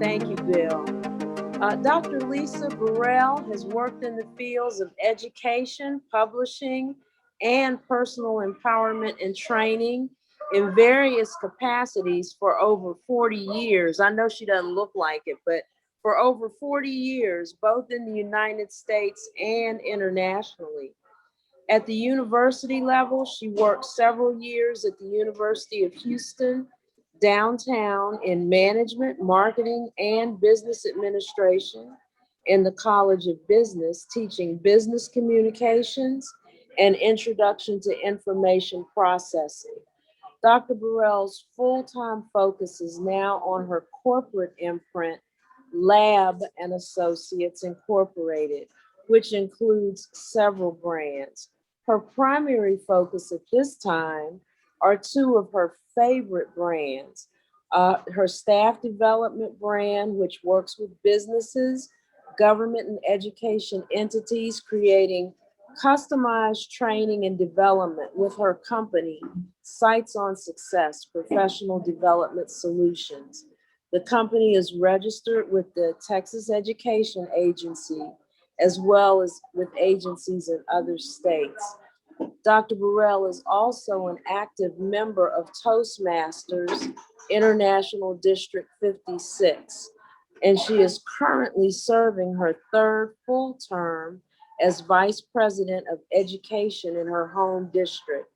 Thank you, Bill. Dr. Lisa Burrell has worked in the fields of education, publishing, and personal empowerment and training in various capacities for over 40 years. I know she doesn't look like it, but for over 40 years, both in the United States and internationally. At the university level, she worked several years at the University of Houston, downtown in management, marketing, and business administration, in the College of Business, teaching business communications and introduction to information processing. Dr. Burrell's full-time focus is now on her corporate imprint, Lab and Associates Incorporated, which includes several brands. Her primary focus at this time are two of her favorite brands. Her staff development brand, which works with businesses, government, and education entities, creating customized training and development with her company, Sights on Success Professional Development Solutions. The company is registered with the Texas Education Agency, as well as with agencies in other states. Dr. Burrell is also an active member of Toastmasters International District 56, and she is currently serving her third full term as Vice President of Education in her home district.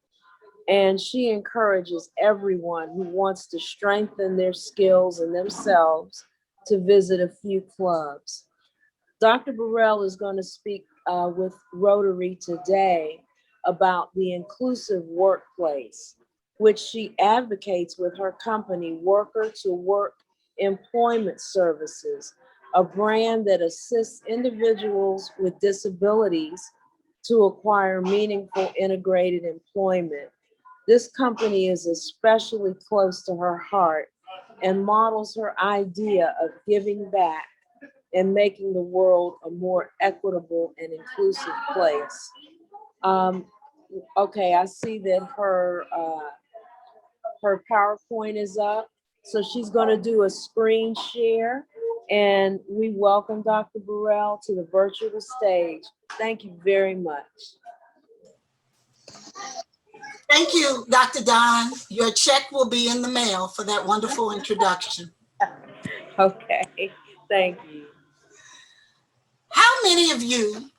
And she encourages everyone who wants to strengthen their skills and themselves to visit a few clubs. Dr. Burrell is going to speak with Rotary today about the inclusive workplace, which she advocates with her company, Worker to Work Employment Services, a brand that assists individuals with disabilities to acquire meaningful integrated employment. This company is especially close to her heart and models her idea of giving back and making the world a more equitable and inclusive place. Okay, I see that her PowerPoint is up, so she's going to do a screen share, and we welcome Dr. Burrell to the virtual stage. Thank you very much. Thank you, Dr. Dunn. Your check will be in the mail for that wonderful introduction. Okay, thank you. How many of you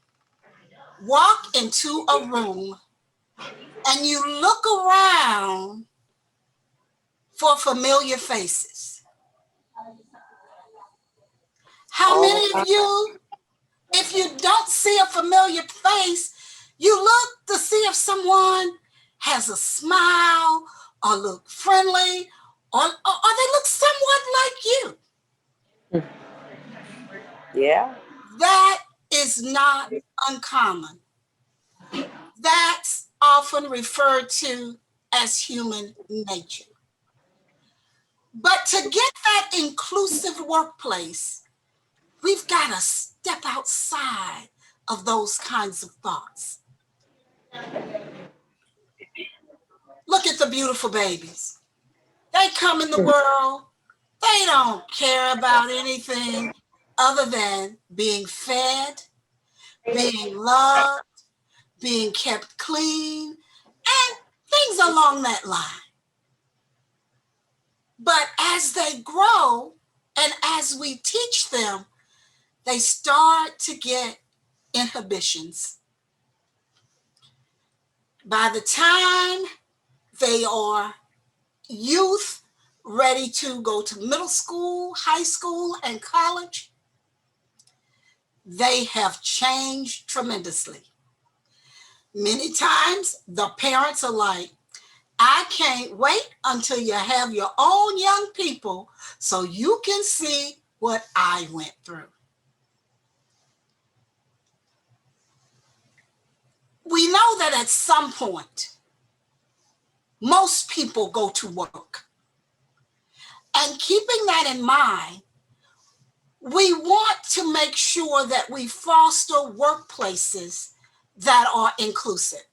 walk into a room and you look around for familiar faces? How many of you, if you don't see a familiar face, you look to see if someone has a smile or look friendly or they look somewhat like you? Yeah. That is not uncommon. That's often referred to as human nature. But to get that inclusive workplace, we've got to step outside of those kinds of thoughts. Look at the beautiful babies. They come in the world, they don't care about anything other than being fed, being loved, being kept clean, and things along that line. But as they grow and as we teach them, they start to get inhibitions. By the time they are youth, ready to go to middle school, high school, and college, they have changed tremendously. Many times the parents are like, I can't wait until you have your own young people so you can see what I went through. We know that at some point, most people go to work. And keeping that in mind, we want to make sure that we foster workplaces that are inclusive.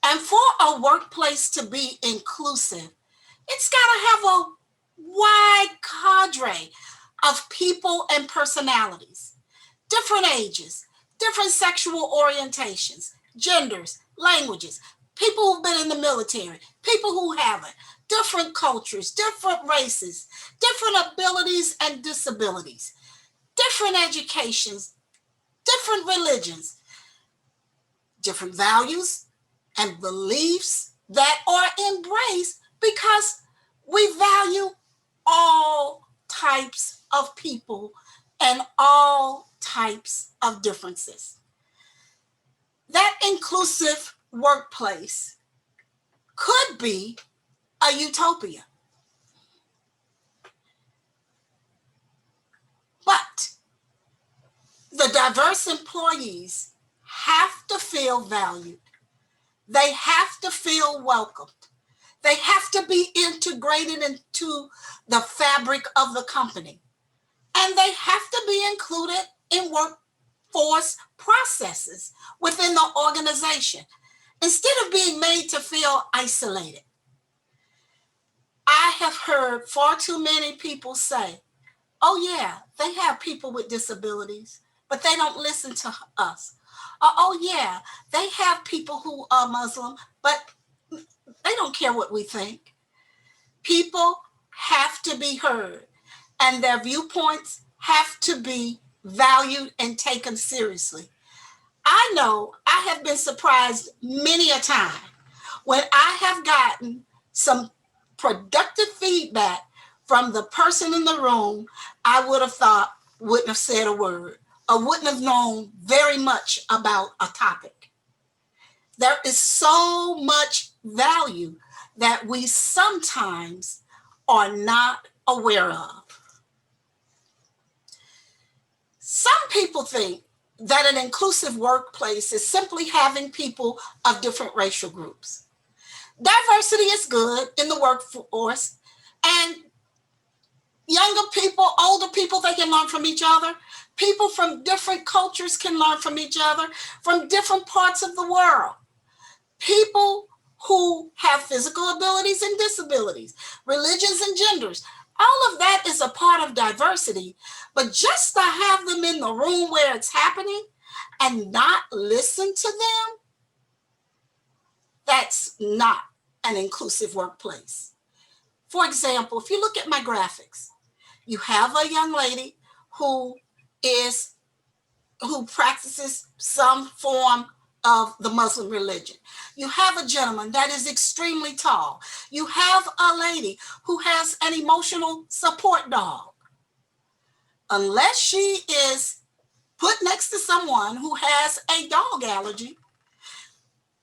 And for a workplace to be inclusive, it's got to have a wide cadre. of people and personalities, different ages, different sexual orientations, genders, languages, people who've been in the military, people who haven't, different cultures, different races, different abilities and disabilities, different educations, different religions, different values and beliefs that are embraced because we value all types of people and all types of differences. That inclusive workplace could be a utopia. But the diverse employees have to feel valued. They have to feel welcomed. They have to be integrated into the fabric of the company. And they have to be included in workforce processes within the organization instead of being made to feel isolated. I have heard far too many people say, oh yeah, they have people with disabilities, but they don't listen to us. Oh yeah, they have people who are Muslim, but they don't care what we think. People have to be heard, and their viewpoints have to be valued and taken seriously. I know I have been surprised many a time when I have gotten some productive feedback from the person in the room I would have thought wouldn't have said a word or wouldn't have known very much about a topic. There is so much value that we sometimes are not aware of. Some people think that an inclusive workplace is simply having people of different racial groups. Diversity is good in the workforce, and younger people, older people, they can learn from each other. People from different cultures can learn from each other, from different parts of the world. People who have physical abilities and disabilities, religions and genders, all of that is a part of diversity. But just to have them in the room where it's happening and not listen to them, that's not an inclusive workplace. For example, if you look at my graphics, you have a young lady who practices some form of the Muslim religion. You have a gentleman that is extremely tall. You have a lady who has an emotional support dog. Unless she is put next to someone who has a dog allergy,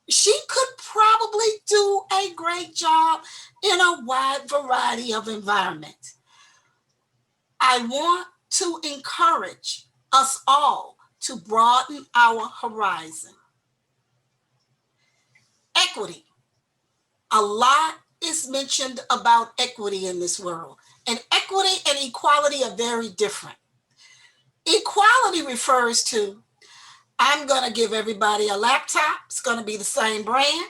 she could probably do a great job in a wide variety of environments. I want to encourage us all to broaden our horizon. Equity. A lot is mentioned about equity in this world, and equity and equality are very different. Equality refers to, I'm going to give everybody a laptop. It's going to be the same brand.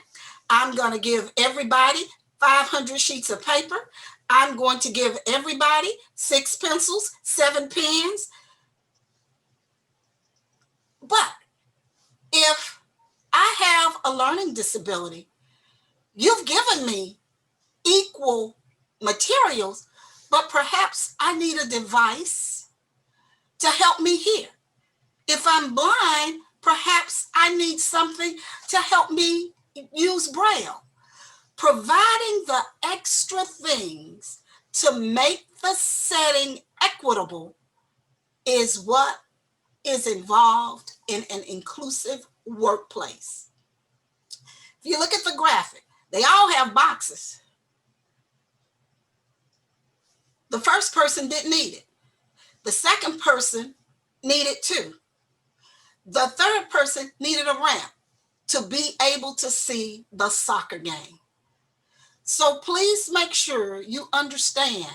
I'm going to give everybody 500 sheets of paper. I'm going to give everybody 6 pencils, 7 pens. But if I have a learning disability, you've given me equal materials, but perhaps I need a device to help me hear. If I'm blind, perhaps I need something to help me use Braille. Providing the extra things to make the setting equitable is what is involved in an inclusive workplace. If you look at the graphic, they all have boxes. The first person didn't need it. The second person needed 2. The third person needed a ramp to be able to see the soccer game. So please make sure you understand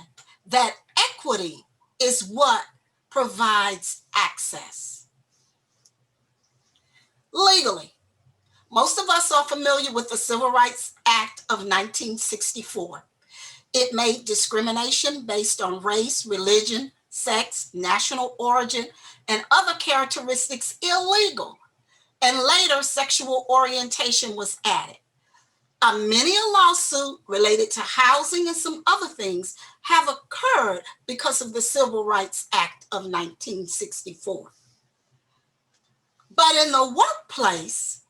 that equity is what provides access. Legally, most of us are familiar with the Civil Rights Act of 1964. It made discrimination based on race, religion, sex, national origin, and other characteristics illegal, and later sexual orientation was added. Many a lawsuit related to housing and some other things have occurred because of the Civil Rights Act of 1964. But in the workplace,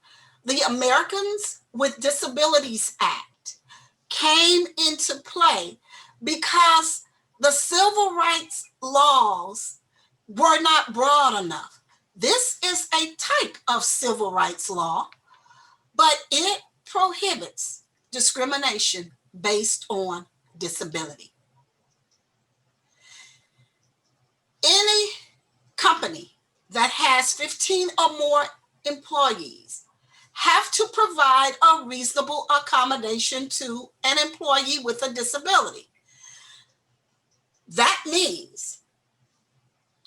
the Americans with Disabilities Act came into play because the civil rights laws were not broad enough. This is a type of civil rights law, but it prohibits discrimination based on disability. Any company that has 15 or more employees have to provide a reasonable accommodation to an employee with a disability. That means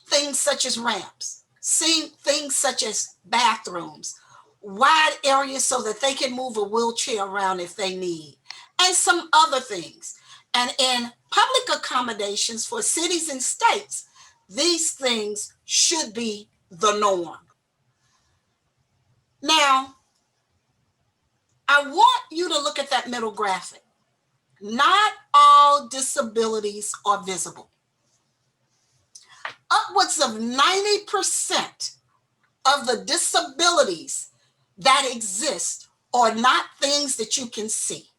things such as ramps, things such as bathrooms, wide areas so that they can move a wheelchair around if they need, and some other things. And in public accommodations for cities and states, these things should be the norm. Now, I want you to look at that middle graphic. Not all disabilities are visible. Upwards of 90% of the disabilities that exist are not things that you can see.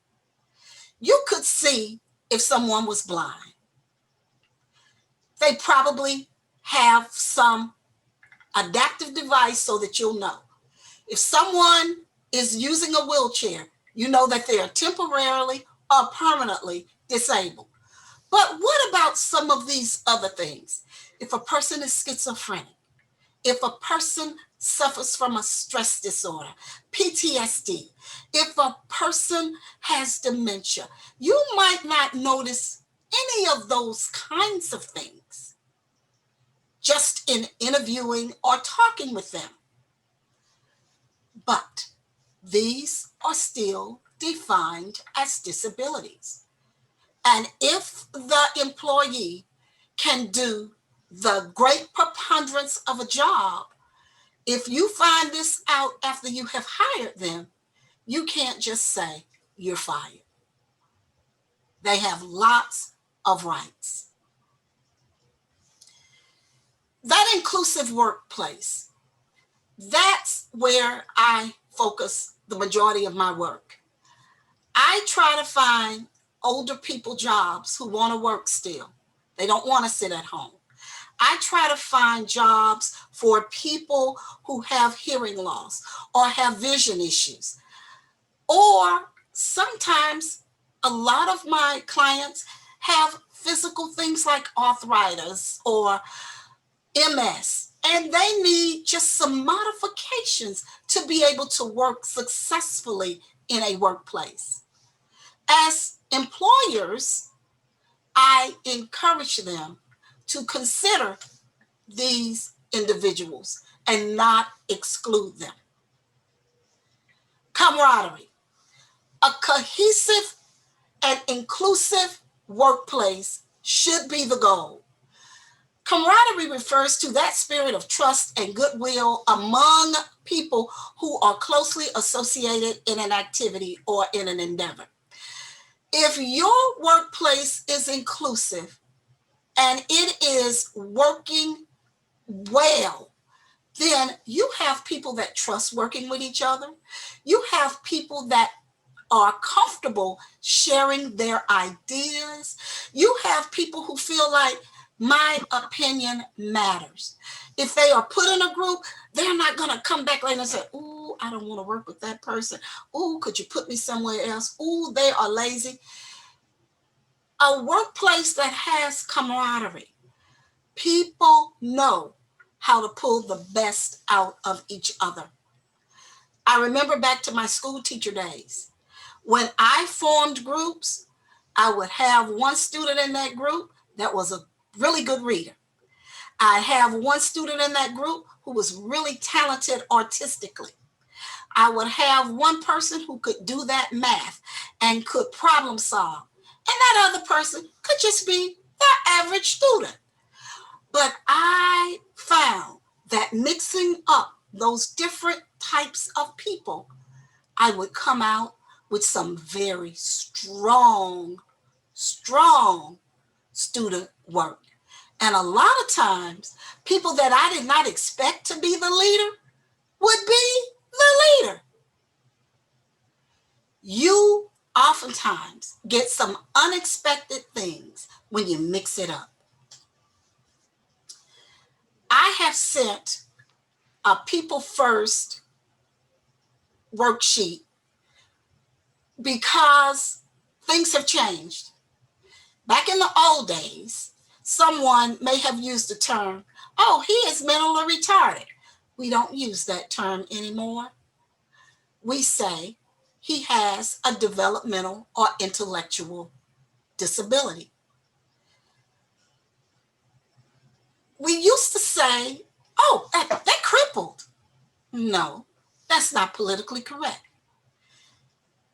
You could see if someone was blind. They probably have some adaptive device so that you'll know. If someone is using a wheelchair, you know that they are temporarily or permanently disabled. But what about some of these other things? If a person is schizophrenic, if a person suffers from a stress disorder, PTSD, if a person has dementia, you might not notice any of those kinds of things just in interviewing or talking with them. But these are still defined as disabilities. And if the employee can do the great preponderance of a job, if you find this out after you have hired them, you can't just say you're fired. They have lots of rights. That inclusive workplace, that's where I focus the majority of my work. I try to find older people jobs who want to work still. They don't want to sit at home. I try to find jobs for people who have hearing loss or have vision issues. Or sometimes a lot of my clients have physical things like arthritis or MS, and they need just some modifications to be able to work successfully in a workplace. As employers, I encourage them to consider these individuals and not exclude them. Camaraderie, a cohesive and inclusive workplace should be the goal. Camaraderie refers to that spirit of trust and goodwill among people who are closely associated in an activity or in an endeavor. If your workplace is inclusive and it is working well, then you have people that trust working with each other. You have people that are comfortable sharing their ideas. You have people who feel like my opinion matters. If they are put in a group, they're not going to come back later and say, "Ooh, I don't want to work with that person. Ooh, could you put me somewhere else? Ooh, they are lazy." A workplace that has camaraderie, people know how to pull the best out of each other. I remember back to my school teacher days. When I formed groups, I would have one student in that group that was a really good reader. I have one student in that group who was really talented artistically. I would have one person who could do that math and could problem solve. And that other person could just be the average student. But I found that mixing up those different types of people, I would come out with some very strong student work. And a lot of times, people that I did not expect to be the leader would be the leader. You oftentimes get some unexpected things when you mix it up. I have sent a People First worksheet because things have changed. Back in the old days, someone may have used the term, oh, he is mentally retarded. We don't use that term anymore. We say he has a developmental or intellectual disability. We used to say, oh, they're crippled. No, that's not politically correct.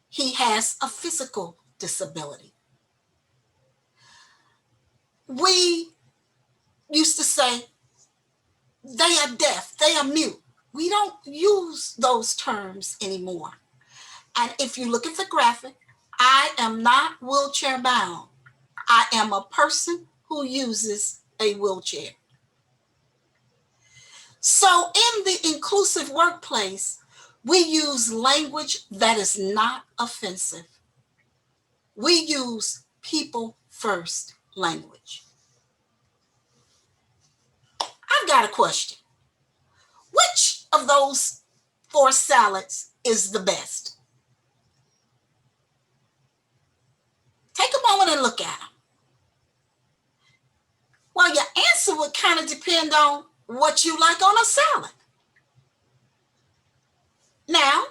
He has a physical disability. We used to say, they are deaf, they are mute. We don't use those terms anymore. And if you look at the graphic, I am not wheelchair bound. I am a person who uses a wheelchair. So in the inclusive workplace, we use language that is not offensive. We use people first language. I've got a question. Which of those 4 salads is the best? Take a moment and look at them. Well, your answer would kind of depend on what you like on a salad. Now,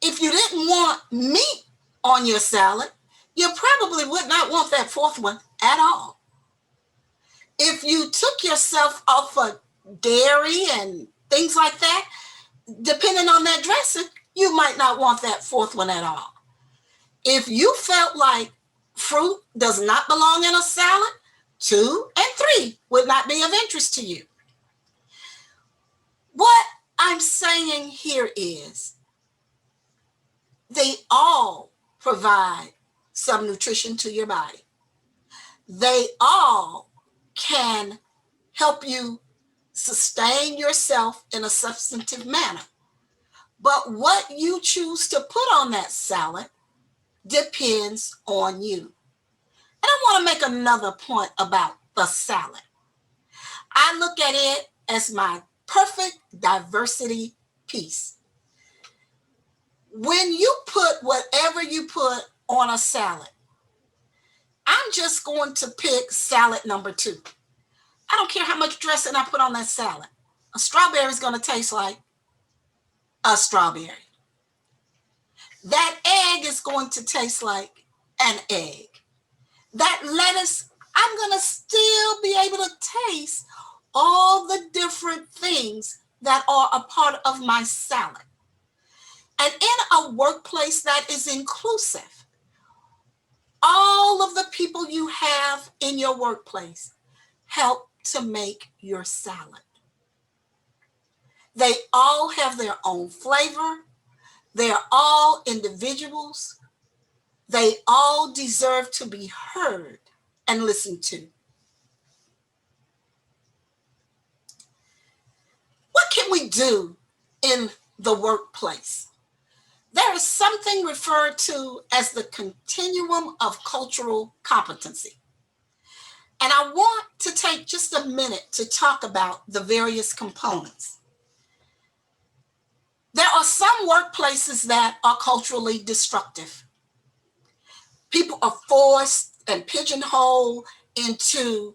if you didn't want meat on your salad, you probably would not want that 4th one at all. If you took yourself off of dairy and things like that, depending on that dressing, you might not want that 4th one at all. If you felt like fruit does not belong in a salad, 2 and 3 would not be of interest to you. What I'm saying here is they all provide some nutrition to your body. They all can help you sustain yourself in a substantive manner. But what you choose to put on that salad depends on you. And I want to make another point about the salad. I look at it as my perfect diversity piece. When you put whatever you put on a salad, I'm just going to pick salad number 2. I don't care how much dressing I put on that salad. A strawberry is going to taste like a strawberry. That egg is going to taste like an egg. That lettuce, I'm going to still be able to taste all the different things that are a part of my salad. And in a workplace that is inclusive, all of the people you have in your workplace help to make your salad. They all have their own flavor. They are all individuals. They all deserve to be heard and listened to. What can we do in the workplace? There is something referred to as the continuum of cultural competency. And I want to take just a minute to talk about the various components. There are some workplaces that are culturally destructive. People are forced and pigeonholed into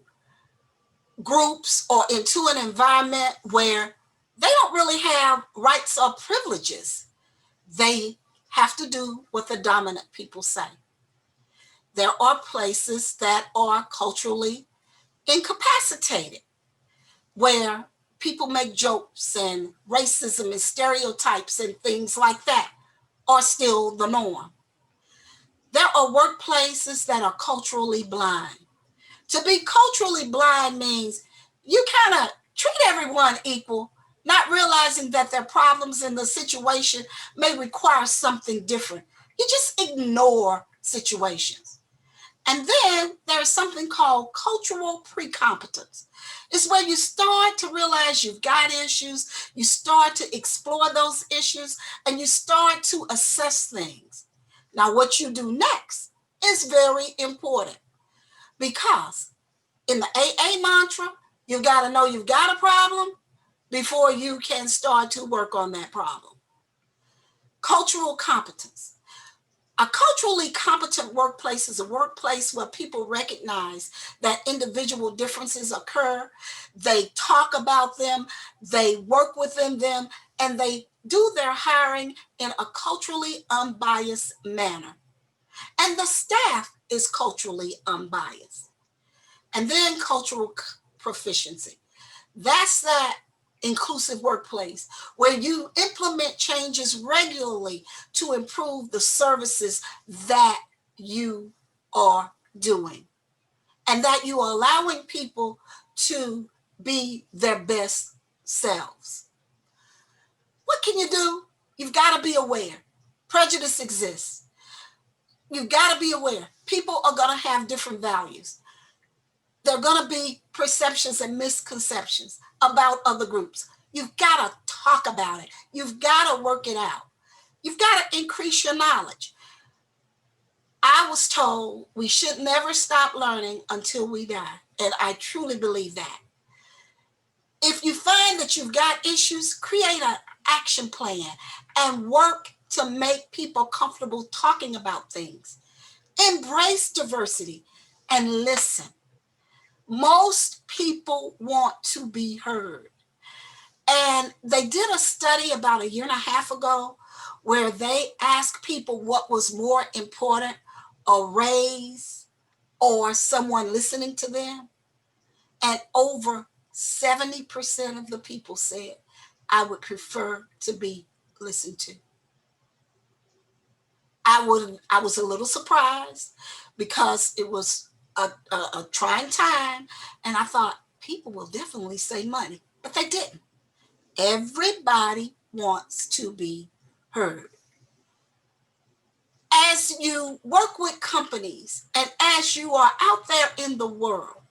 groups or into an environment where they don't really have rights or privileges. They have to do what the dominant people say. There are places that are culturally incapacitated, where people make jokes and racism and stereotypes and things like that are still the norm. There are workplaces that are culturally blind. To be culturally blind means you kind of treat everyone equal, not realizing that their problems in the situation may require something different. You just ignore situations. And then there's something called cultural precompetence. It's where you start to realize you've got issues, you start to explore those issues, and you start to assess things. Now, what you do next is very important, because in the AA mantra, you've got to know you've got a problem before you can start to work on that problem. Cultural competence. A culturally competent workplace is a workplace where people recognize that individual differences occur, they talk about them, they work within them, and they do their hiring in a culturally unbiased manner. And the staff is culturally unbiased. And then cultural proficiency. That's that inclusive workplace where you implement changes regularly to improve the services that you are doing, and that you are allowing people to be their best selves. What can you do? You've got to be aware. Prejudice exists. You've got to be aware. People are going to have different values. There are going to be perceptions and misconceptions about other groups. You've got to talk about it. You've got to work it out. You've got to increase your knowledge. I was told we should never stop learning until we die. And I truly believe that. If you find that you've got issues, create an action plan and work to make people comfortable talking about things. Embrace diversity and listen. Most people want to be heard. And they did a study about a year and a half ago where they asked people what was more important, a raise or someone listening to them. And over 70% of the people said, I would prefer to be listened to. I was a little surprised because it was a trying time. And I thought people will definitely say money, but they didn't. Everybody wants to be heard. As you work with companies and as you are out there in the world,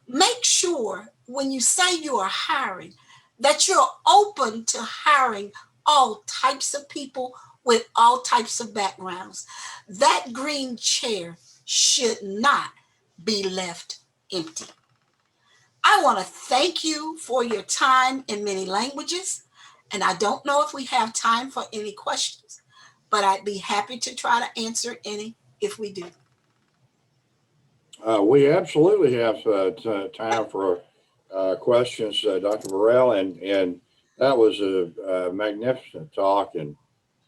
make sure when you say you are hiring that you're open to hiring all types of people with all types of backgrounds. That green chair should not be left empty. I want to thank you for your time in many languages. And I don't know if we have time for any questions, but I'd be happy to try to answer any if we do. We absolutely have time for questions, Dr. Burrell, and that was a magnificent talk and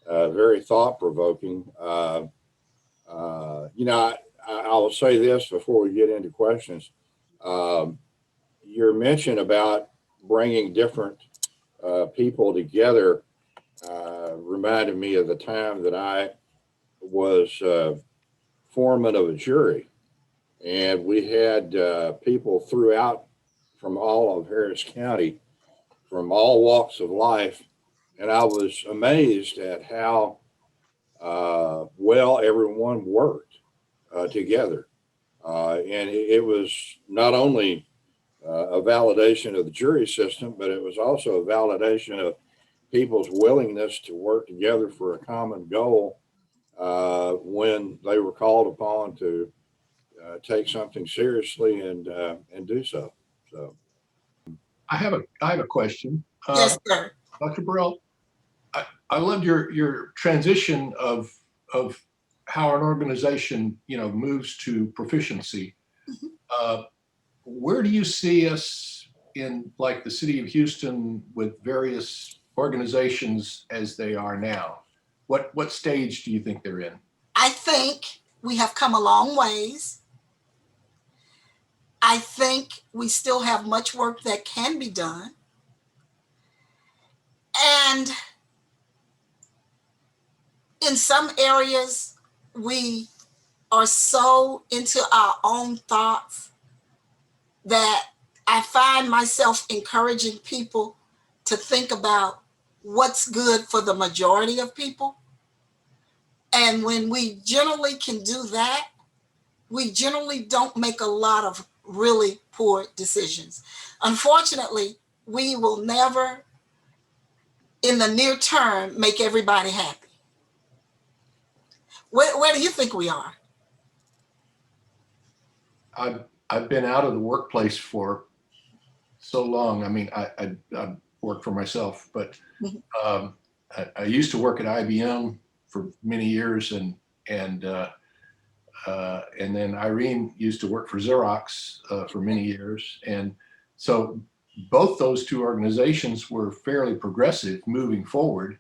very thought-provoking. I will say this before we get into questions. Your mention about bringing different people together reminded me of the time that I was foreman of a jury. And we had people throughout from all of Harris County, from all walks of life. And I was amazed at how well everyone worked together. And it was not only a validation of the jury system, but it was also a validation of people's willingness to work together for a common goal when they were called upon to take something seriously and do so. So, I have a question. Yes, sir. Dr. Burrell, I loved your transition of how an organization moves to proficiency. Mm-hmm. Where do you see us in like the city of Houston with various organizations as they are now? What stage do you think they're in? I think we have come a long ways. I think we still have much work that can be done. And in some areas, we are so into our own thoughts that I find myself encouraging people to think about what's good for the majority of people. And when we generally can do that, we generally don't make a lot of really poor decisions. Unfortunately, we will never, in the near term, make everybody happy. Where do you think we are? I've been out of the workplace for so long. I mean, I work for myself, but I used to work at IBM for many years, and then Irene used to work for Xerox for many years, and so both those two organizations were fairly progressive moving forward.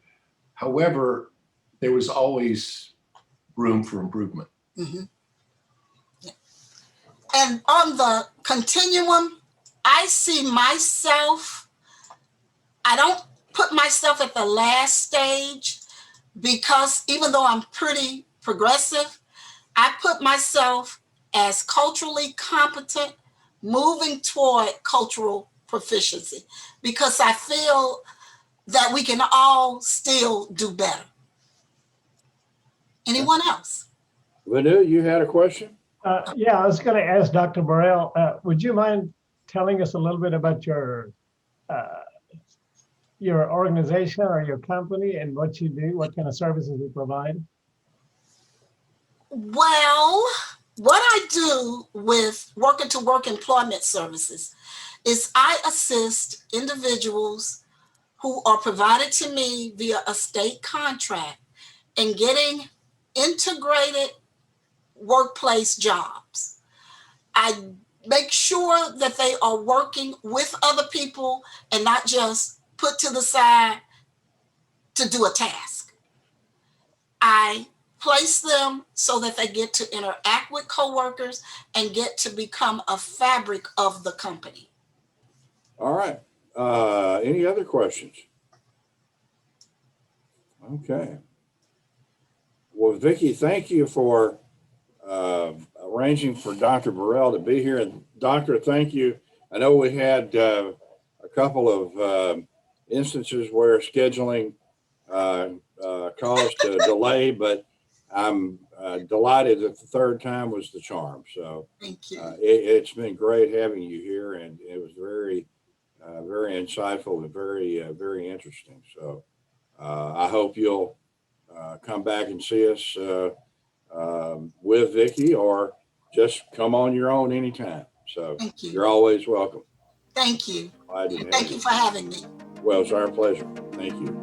However, there was always room for improvement. Mm-hmm. Yeah. And on the continuum, I see myself, I don't put myself at the last stage, because even though I'm pretty progressive, I put myself as culturally competent, moving toward cultural proficiency, because I feel that we can all still do better. Anyone else? Vanu, you had a question? Yeah, I was going to ask Dr. Burrell, would you mind telling us a little bit about your organization or your company and what you do, what kind of services you provide? Well, what I do with Working to Work Employment Services is I assist individuals who are provided to me via a state contract in getting integrated workplace jobs. I make sure that they are working with other people and not just put to the side to do a task. I place them so that they get to interact with coworkers and get to become a fabric of the company. All right. Any other questions? Okay. Well, Vicki, thank you for arranging for Dr. Burrell to be here. And Doctor, thank you. I know we had a couple of instances where scheduling caused a delay, but I'm delighted that the third time was the charm. So Thank you. It's been great having you here, and it was very, very insightful and very, very interesting. So I hope you'll come back and see us with Vicki, or just come on your own anytime. So Thank you. You're always welcome. Thank you. Glad to And have thank you for having me. Well, it's our pleasure. Thank you.